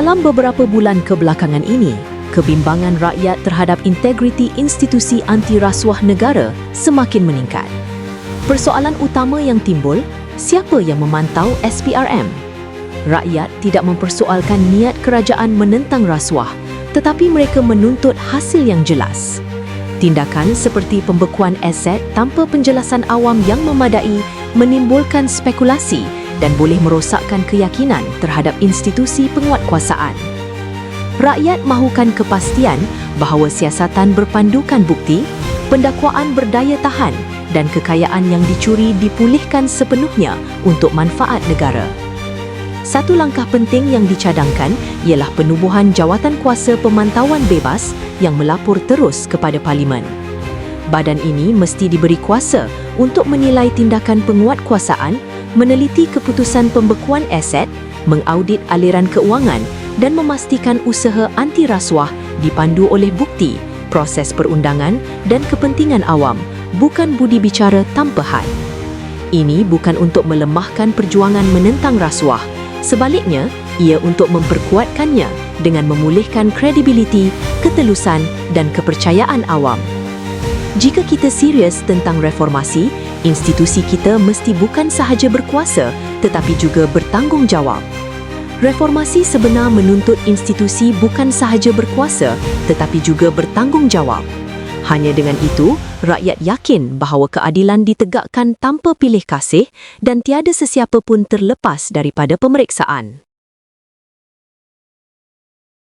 Dalam beberapa bulan kebelakangan ini, kebimbangan rakyat terhadap integriti institusi anti-rasuah negara semakin meningkat. Persoalan utama yang timbul, siapa yang memantau SPRM? Rakyat tidak mempersoalkan niat kerajaan menentang rasuah, tetapi mereka menuntut hasil yang jelas. Tindakan seperti pembekuan aset tanpa penjelasan awam yang memadai menimbulkan spekulasi dan boleh merosakkan keyakinan terhadap institusi penguatkuasaan. Rakyat mahukan kepastian bahawa siasatan berpandukan bukti, pendakwaan berdaya tahan dan kekayaan yang dicuri dipulihkan sepenuhnya untuk manfaat negara. Satu langkah penting yang dicadangkan ialah penubuhan Jawatankuasa Pemantauan Bebas yang melapor terus kepada Parlimen. Badan ini mesti diberi kuasa untuk menilai tindakan penguatkuasaan, meneliti keputusan pembekuan aset, mengaudit aliran keuangan dan memastikan usaha anti-rasuah dipandu oleh bukti, proses perundangan dan kepentingan awam, bukan budi bicara tanpa had. Ini bukan untuk melemahkan perjuangan menentang rasuah. Sebaliknya, ia untuk memperkuatkannya dengan memulihkan kredibiliti, ketelusan dan kepercayaan awam. Jika kita serius tentang reformasi, institusi kita mesti bukan sahaja berkuasa tetapi juga bertanggungjawab. Reformasi sebenar menuntut institusi bukan sahaja berkuasa tetapi juga bertanggungjawab. Hanya dengan itu, rakyat yakin bahawa keadilan ditegakkan tanpa pilih kasih dan tiada sesiapa pun terlepas daripada pemeriksaan.